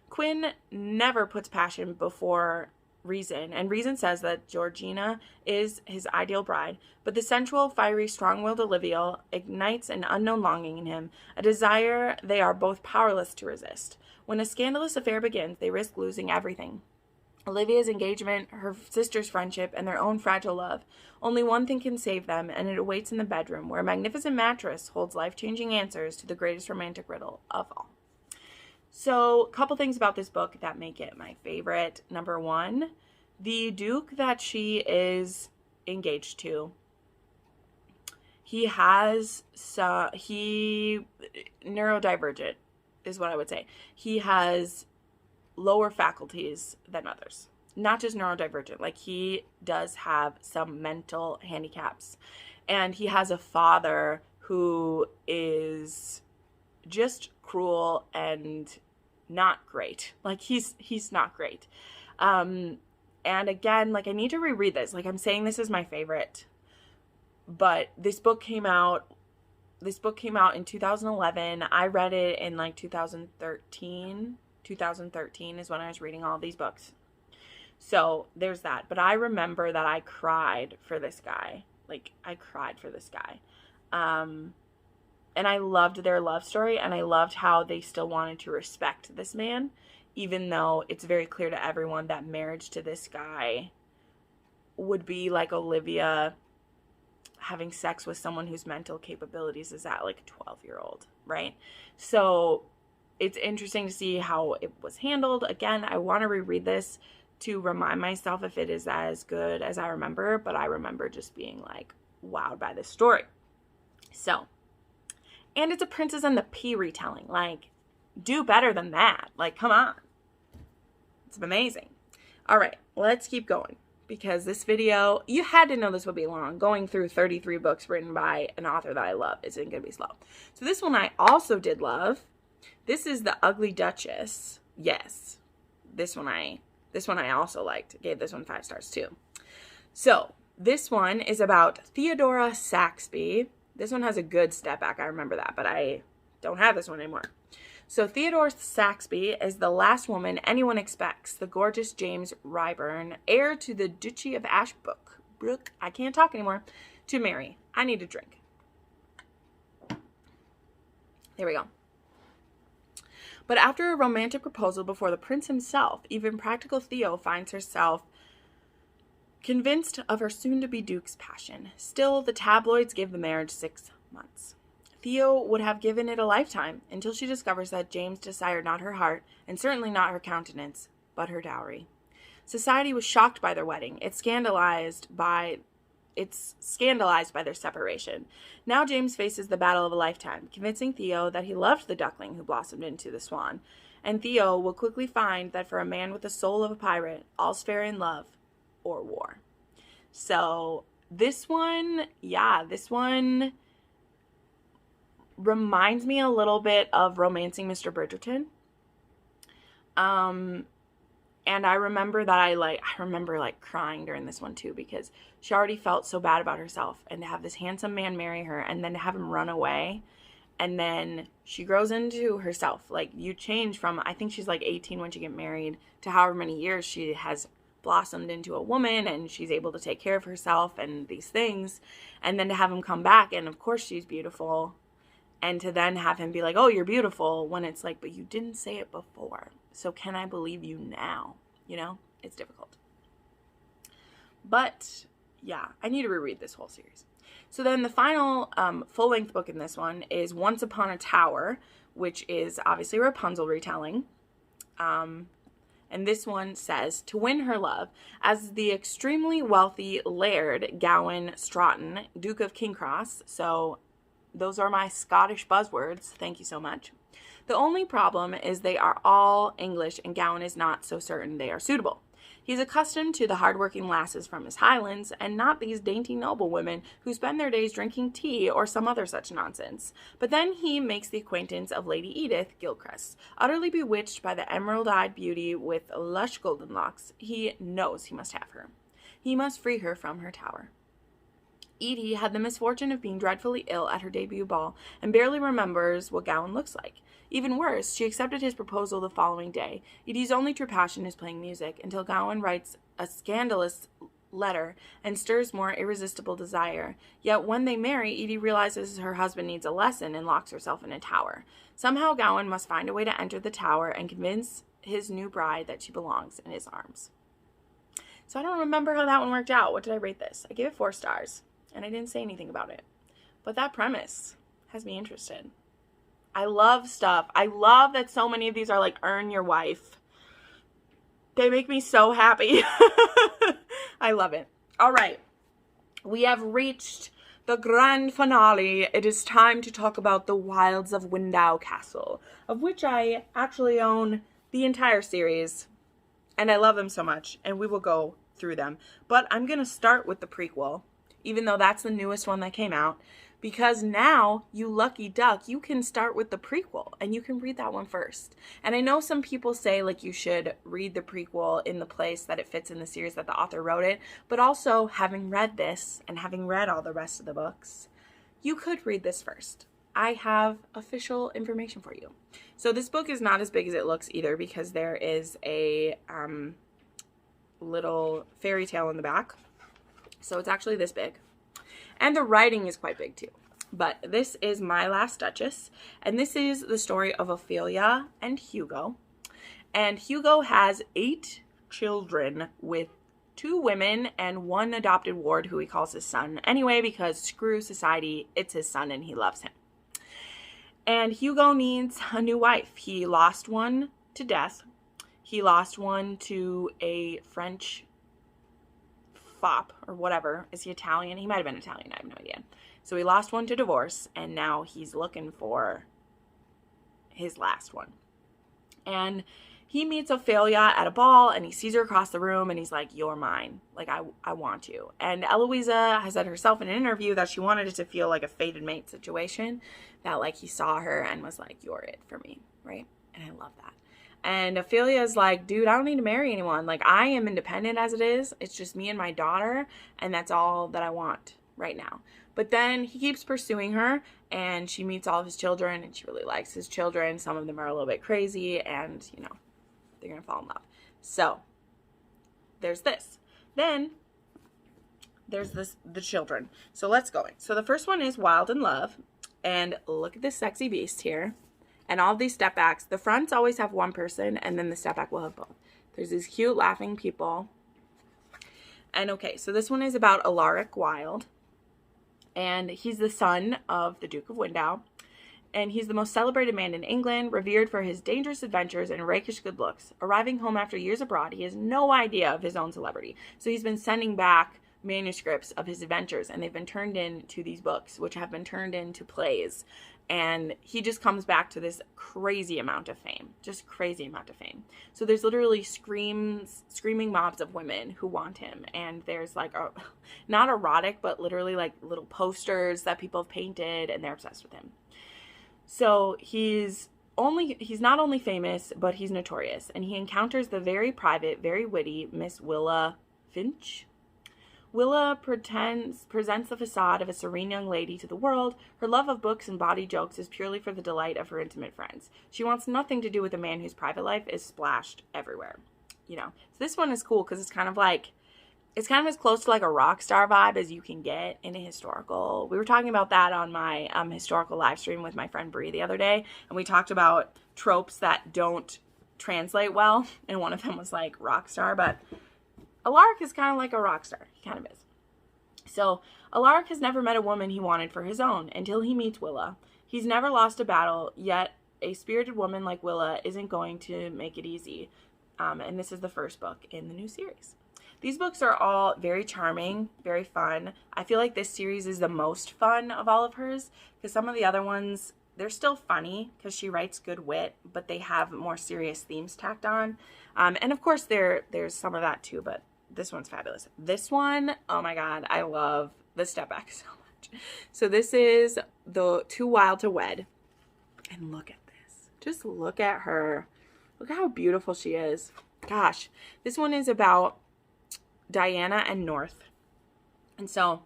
Quinn never puts passion before reason, and reason says that Georgina is his ideal bride, but the sensual, fiery, strong-willed Olivia ignites an unknown longing in him, a desire they are both powerless to resist. When a scandalous affair begins, they risk losing everything. Olivia's engagement, her sister's friendship, and their own fragile love. Only one thing can save them, and it awaits in the bedroom, where a magnificent mattress holds life-changing answers to the greatest romantic riddle of all. So, a couple things about this book that make it my favorite. Number one, the Duke that she is engaged to, he neurodivergent is what I would say. He has lower faculties than others. Not just neurodivergent, like he does have some mental handicaps. And he has a father who is just cruel and not great. Like he's not great. And again, like I need to reread this. Like I'm saying this is my favorite. But this book came out in 2011. I read it in like 2013. 2013 is when I was reading all of these books. So there's that. But I remember that I cried for this guy. Like I cried for this guy. And I loved their love story, and I loved how they still wanted to respect this man, even though it's very clear to everyone that marriage to this guy would be like Olivia having sex with someone whose mental capabilities is at like a 12-year-old, right? So it's interesting to see how it was handled. Again, I want to reread this to remind myself if it is as good as I remember, but I remember just being like wowed by this story. So, and it's a Princess and the Pea retelling. Like, do better than that. Like, come on. It's amazing. All right, let's keep going. Because this video, you had to know this would be long. Going through 33 books written by an author that I love isn't going to be slow. So this one I also did love. This is The Ugly Duchess. Yes. This one I also liked. Gave this one 5 stars too. So, this one is about Theodora Saxby. This one has a good step back. I remember that, but I don't have this one anymore. So Theodora Saxby is the last woman anyone expects the gorgeous James Ryburn, heir to the Duchy of Ashbrook, I can't talk anymore, to marry. I need a drink. There we go. But after a romantic proposal before the prince himself, even practical Theo finds herself convinced of her soon-to-be duke's passion. Still, the tabloids give the marriage 6 months. Theo would have given it a lifetime until she discovers that James desired not her heart, and certainly not her countenance, but her dowry. Society was shocked by their wedding. It's scandalized by their separation. Now James faces the battle of a lifetime, convincing Theo that he loved the duckling who blossomed into the swan. And Theo will quickly find that for a man with the soul of a pirate, all's fair in love or war. So this one reminds me a little bit of Romancing Mr. Bridgerton. And I remember that I remember like crying during this one too, because she already felt so bad about herself, and to have this handsome man marry her and then to have him run away. And then she grows into herself. Like, you change from, I think she's like 18 when she get married, to however many years she has blossomed into a woman, and she's able to take care of herself and these things. And then to have him come back, and of course she's beautiful. And to then have him be like, oh, you're beautiful, when it's like, but you didn't say it before. So can I believe you now? You know, it's difficult. But yeah, I need to reread this whole series. So then the final full-length book in this one is Once Upon a Tower, which is obviously Rapunzel retelling. And this one says, to win her love, as the extremely wealthy Laird Gawain Stratton, Duke of Kingcross, so those are my Scottish buzzwords, thank you so much. The only problem is they are all English, and Gawain is not so certain they are suitable. He's accustomed to the hard-working lasses from his highlands, and not these dainty noblewomen who spend their days drinking tea or some other such nonsense. But then he makes the acquaintance of Lady Edith Gilchrist. Utterly bewitched by the emerald-eyed beauty with lush golden locks, he knows he must have her. He must free her from her tower. Edie had the misfortune of being dreadfully ill at her debut ball, and barely remembers what Gawain looks like. Even worse, she accepted his proposal the following day. Edie's only true passion is playing music, until Gawain writes a scandalous letter and stirs more irresistible desire. Yet when they marry, Edie realizes her husband needs a lesson and locks herself in a tower. Somehow Gawain must find a way to enter the tower and convince his new bride that she belongs in his arms. So I don't remember how that one worked out. What did I rate this? I gave it 4 stars, and I didn't say anything about it. But that premise has me interested. I love stuff. I love that so many of these are like, earn your wife. They make me so happy. I love it. All right. We have reached the grand finale. It is time to talk about the Wilds of Window Castle, of which I actually own the entire series, and I love them so much, and we will go through them. But I'm going to start with the prequel, even though that's the newest one that came out, because now, you lucky duck, you can start with the prequel, and you can read that one first. And I know some people say, like, you should read the prequel in the place that it fits in the series that the author wrote it, but also, having read this, and having read all the rest of the books, you could read this first. I have official information for you. So this book is not as big as it looks either, because there is a little fairy tale in the back. So it's actually this big. And the writing is quite big too. But this is My Last Duchess. And this is the story of Ophelia and Hugo. And Hugo has 8 children with 2 women and 1 adopted ward who he calls his son. Anyway, because screw society, it's his son and he loves him. And Hugo needs a new wife. He lost one to death. He lost one to a French fop or whatever. Is he Italian? He might have been Italian. I have no idea. So he lost one to divorce, and now he's looking for his last one. And he meets Ophelia at a ball, and he sees her across the room, and he's like, you're mine. Like, I want you. And Eloisa has said herself in an interview that she wanted it to feel like a fated mate situation, that, like, he saw her and was like, you're it for me, right? And I love that. And Ophelia's like, dude, I don't need to marry anyone. Like, I am independent as it is. It's just me and my daughter, and that's all that I want right now. But then he keeps pursuing her, and she meets all of his children, and she really likes his children. Some of them are a little bit crazy, and, you know, they're going to fall in love. So, there's this. Then, there's the children. So, let's go. So, the first one is Wild in Love. And look at this sexy beast here. And all of these step backs, the fronts always have one person, and then the step back will have both. There's these cute laughing people. And okay, so this one is about Alaric Wilde. And he's the son of the Duke of Window. And he's the most celebrated man in England, revered for his dangerous adventures and rakish good looks. Arriving home after years abroad, he has no idea of his own celebrity. So he's been sending back manuscripts of his adventures, and they've been turned into these books, which have been turned into plays. And he just comes back to this crazy amount of fame. Just crazy amount of fame. So there's literally screaming mobs of women who want him. And there's like, not erotic, but literally like little posters that people have painted, and they're obsessed with him. So he's he's not only famous, but he's notorious, and he encounters the very private, very witty Miss Willa Finch. Willa presents the facade of a serene young lady to the world. Her love of books and bawdy jokes is purely for the delight of her intimate friends. She wants nothing to do with a man whose private life is splashed everywhere. You know, so this one is cool because it's kind of as close to like a rock star vibe as you can get in a historical. We were talking about that on my historical live stream with my friend Bree the other day, and we talked about tropes that don't translate well, and one of them was like rock star, but Alaric is kind of like a rock star. He kind of is. So Alaric has never met a woman he wanted for his own until he meets Willa. He's never lost a battle, yet a spirited woman like Willa isn't going to make it easy. And this is the first book in the new series. These books are all very charming, very fun. I feel like this series is the most fun of all of hers, because some of the other ones, they're still funny because she writes good wit, but they have more serious themes tacked on. And of course there's some of that too, but this one's fabulous. This one, oh my god, I love the step back so much. So this is the Too Wild to Wed. And look at this. Just look at her. Look at how beautiful she is. Gosh, this one is about Diana and North. And so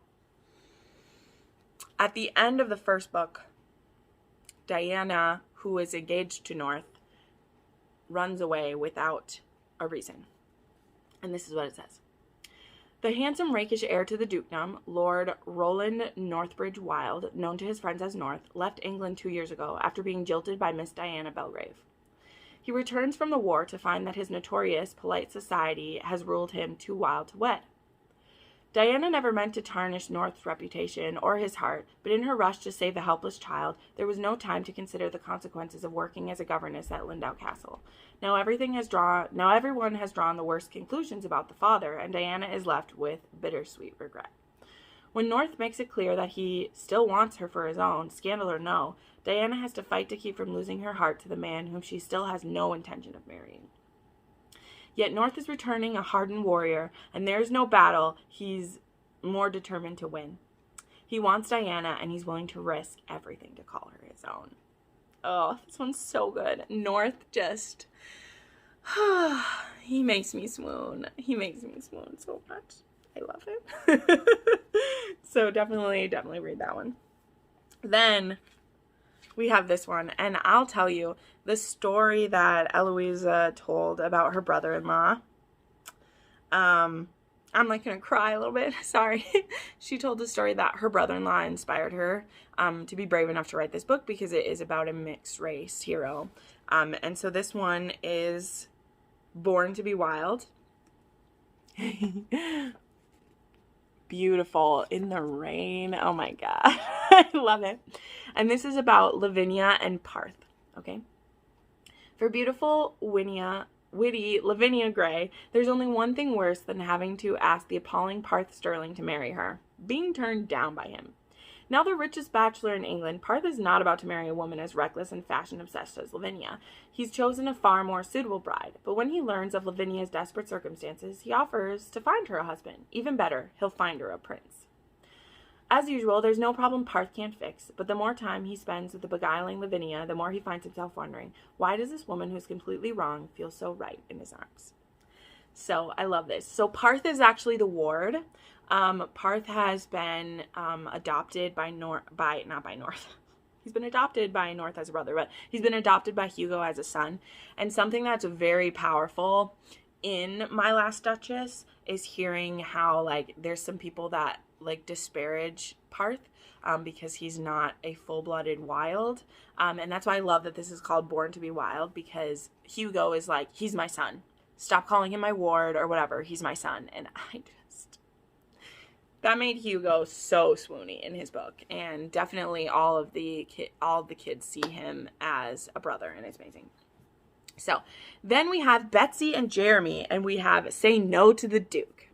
at the end of the first book, Diana, who is engaged to North, runs away without a reason. And this is what it says. The handsome, rakish heir to the dukedom, Lord Roland Northbridge Wilde, known to his friends as North, left England 2 years ago after being jilted by Miss Diana Belgrave. He returns from the war to find that his notorious, polite society has ruled him too wild to wed. Diana never meant to tarnish North's reputation or his heart, but in her rush to save a helpless child, there was no time to consider the consequences of working as a governess at Lindau Castle. Now everyone has drawn the worst conclusions about the father, and Diana is left with bittersweet regret. When North makes it clear that he still wants her for his own, scandal or no, Diana has to fight to keep from losing her heart to the man whom she still has no intention of marrying. Yet North is returning a hardened warrior, and there is no battle he's more determined to win. He wants Diana, and he's willing to risk everything to call her his own. Oh, this one's so good. North just... he makes me swoon. He makes me swoon so much. I love him. So definitely read that one. Then we have this one, and I'll tell you the story that Eloisa told about her brother-in-law. I'm like gonna cry a little bit. Sorry. She told the story that her brother-in-law inspired her to be brave enough to write this book because it is about a mixed race hero. And so this one is Born to be Wild. Beautiful in the rain. Oh my god. I love it. And this is about Lavinia and Parth. Okay. For beautiful, witty Lavinia Gray, there's only one thing worse than having to ask the appalling Parth Sterling to marry her: being turned down by him. Now the richest bachelor in England, Parth is not about to marry a woman as reckless and fashion-obsessed as Lavinia. He's chosen a far more suitable bride, but when he learns of Lavinia's desperate circumstances, he offers to find her a husband. Even better, he'll find her a prince. As usual, there's no problem Parth can't fix, but the more time he spends with the beguiling Lavinia, the more he finds himself wondering, why does this woman who's completely wrong feel so right in his arms? So I love this. So Parth is actually the ward. Parth has been adopted by North. He's been adopted by North as a brother, but he's been adopted by Hugo as a son. And something that's very powerful in My Last Duchess is hearing how, like, there's some people that, like, disparage Parth because he's not a full-blooded wild. And that's why I love that this is called Born to be Wild, because Hugo is like, he's my son. Stop calling him my ward or whatever. He's my son. And that made Hugo so swoony in his book, and definitely all of the kids see him as a brother, and it's amazing. So then we have Betsy and Jeremy, and we have Say No to the Duke.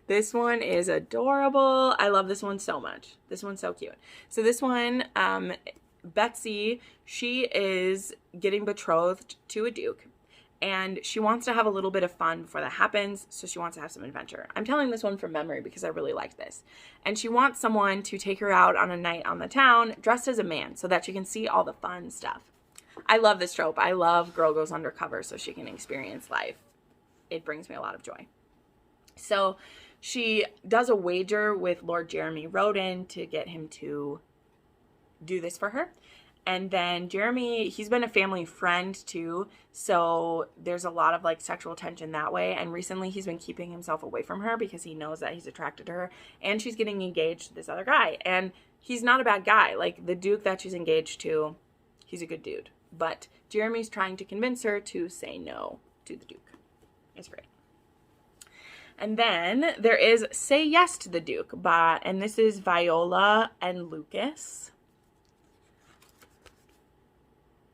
This one is adorable. I love this one so much. This one's so cute. So this one, Betsy, she is getting betrothed to a duke. and she wants to have a little bit of fun before that happens, so she wants to have some adventure. I'm telling this one from memory because I really liked this. And she wants someone to take her out on a night on the town dressed as a man so that she can see all the fun stuff. I love this trope. I love girl goes undercover so she can experience life. It brings me a lot of joy. So she does a wager with Lord Jeremy Roden to get him to do this for her. And then Jeremy, he's been a family friend too, so there's a lot of like sexual tension that way. And recently he's been keeping himself away from her because he knows that he's attracted to her, and she's getting engaged to this other guy. And he's not a bad guy. Like the Duke that she's engaged to, he's a good dude. But Jeremy's trying to convince her to say no to the Duke. It's great. And then there is Say Yes to the Duke and this is Viola and Lucas.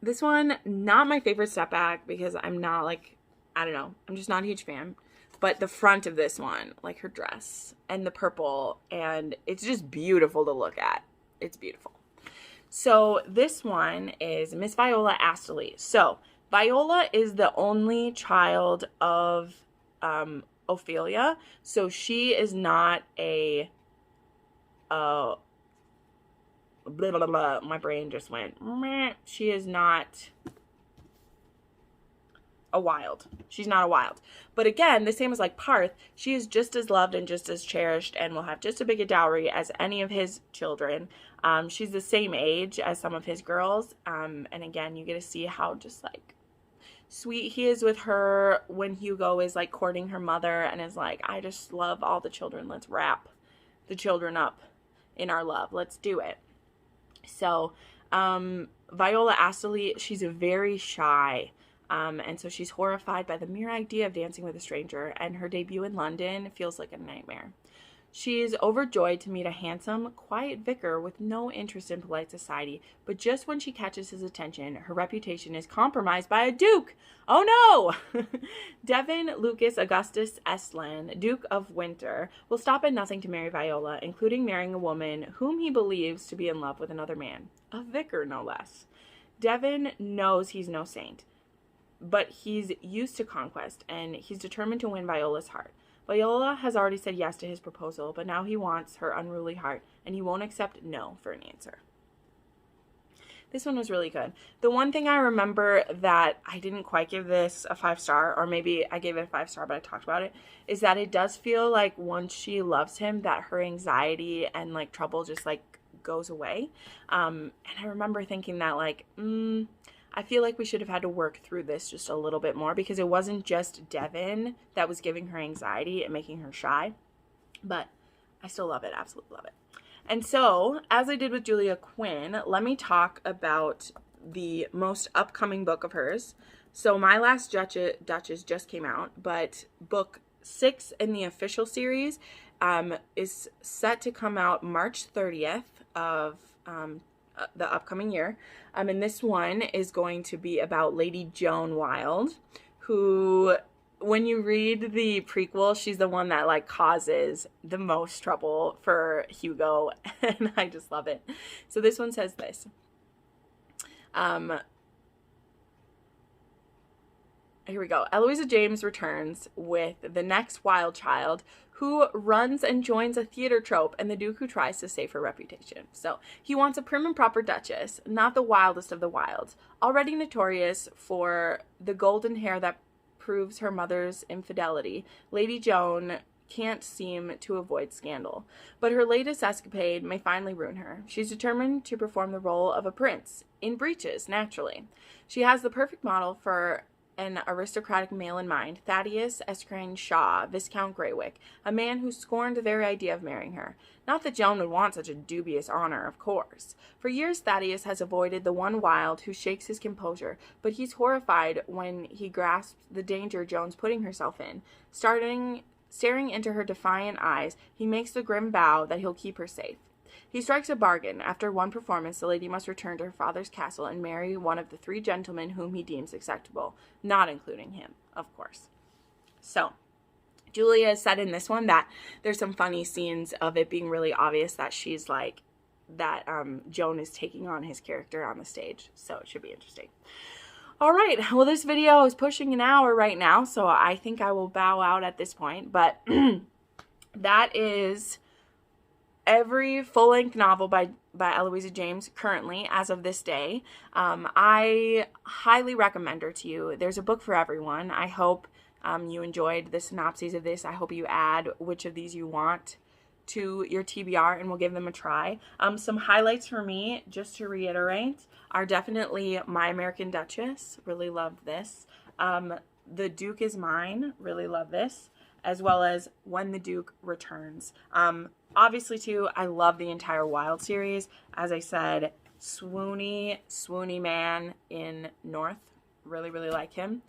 This one, not my favorite step back because I'm not like, I don't know, I'm just not a huge fan. But the front of this one, like her dress and the purple, and it's just beautiful to look at. It's beautiful. So this one is Miss Viola Astley. So Viola is the only child of Ophelia. So she is not a blah, blah, blah. My brain just went, meh. She is not a wild. She's not a wild. But again, the same as like Parth, she is just as loved and just as cherished and will have just as big a dowry as any of his children. She's the same age as some of his girls. And again, you get to see how just like sweet he is with her when Hugo is like courting her mother and is like, I just love all the children. Let's wrap the children up in our love. Let's do it. So, Viola Astley, she's very shy, and so she's horrified by the mere idea of dancing with a stranger, and her debut in London feels like a nightmare. She is overjoyed to meet a handsome, quiet vicar with no interest in polite society, but just when she catches his attention, her reputation is compromised by a duke. Oh no! Devon Lucas Augustus Estland, Duke of Winter, will stop at nothing to marry Viola, including marrying a woman whom he believes to be in love with another man. A vicar, no less. Devon knows he's no saint, but he's used to conquest, and he's determined to win Viola's heart. Viola has already said yes to his proposal, but now he wants her unruly heart, and he won't accept no for an answer. This one was really good. The one thing I remember that I didn't quite give this a 5-star, or maybe I gave it a 5-star, but I talked about it, is that it does feel like once she loves him, that her anxiety and like trouble just like goes away. And I remember thinking that like, I feel like we should have had to work through this just a little bit more because it wasn't just Devon that was giving her anxiety and making her shy, but I still love it. Absolutely love it. And so, as I did with Julia Quinn, let me talk about the most upcoming book of hers. So, My Last Duchess just came out, but book 6 in the official series is set to come out March 30th of the upcoming year. And this one is going to be about Lady Joan Wilde, who, when you read the prequel, she's the one that like causes the most trouble for Hugo, and I just love it. So this one says this. Here we go. ELOISA James returns with the next wild child who runs and joins a theater troupe and the Duke who tries to save her reputation. So he wants a prim and proper duchess, not the wildest of the wilds, already notorious for the golden hair that proves her mother's infidelity. Lady Joan can't seem to avoid scandal, but her latest escapade may finally ruin her. She's determined to perform the role of a prince, in breeches, naturally. She has the perfect model for an aristocratic male in mind, Thaddeus Escrane Shaw, Viscount Greywick, a man who scorned the very idea of marrying her. Not that Joan would want such a dubious honor, of course. For years, Thaddeus has avoided the one Wilde who shakes his composure, but he's horrified when he grasps the danger Joan's putting herself in. Staring into her defiant eyes, he makes the grim vow that he'll keep her safe. He strikes a bargain. After one performance, the lady must return to her father's castle and marry one of the 3 gentlemen whom he deems acceptable, not including him, of course. So, Julia said in this one that there's some funny scenes of it being really obvious that she's like, that Joan is taking on his character on the stage. So it should be interesting. All right, well, this video is pushing an hour right now, so I think I will bow out at this point, but that is every full-length novel by ELOISA JAMES currently, as of this day. I highly recommend her to you. There's a book for everyone. I hope you enjoyed the synopses of this. I hope you add which of these you want to your TBR and we'll give them a try. Some highlights for me, just to reiterate, are definitely My American Duchess. Really loved this. The Duke is Mine. Really love this. As well as When the Duke Returns. Obviously, too, I love the entire Wild series. As I said, swoony man in North. Really, really like him.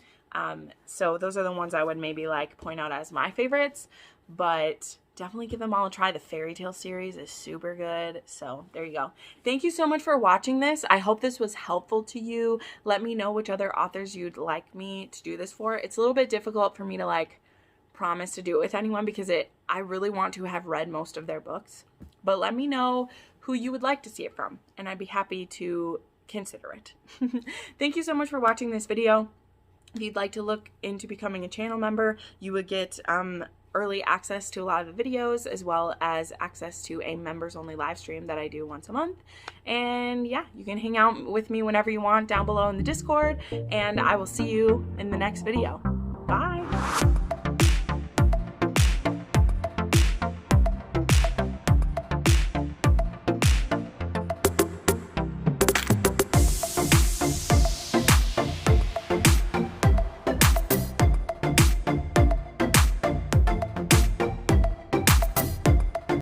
So those are the ones I would maybe like point out as my favorites. But definitely give them all a try. The fairy tale series is super good. So there you go. Thank you so much for watching this. I hope this was helpful to you. Let me know which other authors you'd like me to do this for. It's a little bit difficult for me to like promise to do it with anyone because I really want to have read most of their books. But let me know who you would like to see it from and I'd be happy to consider it. Thank you so much for watching this video. If you'd like to look into becoming a channel member, you would get early access to a lot of the videos as well as access to a members only live stream that I do once a month. And yeah, you can hang out with me whenever you want down below in the Discord, and I will see you in the next video. Bye.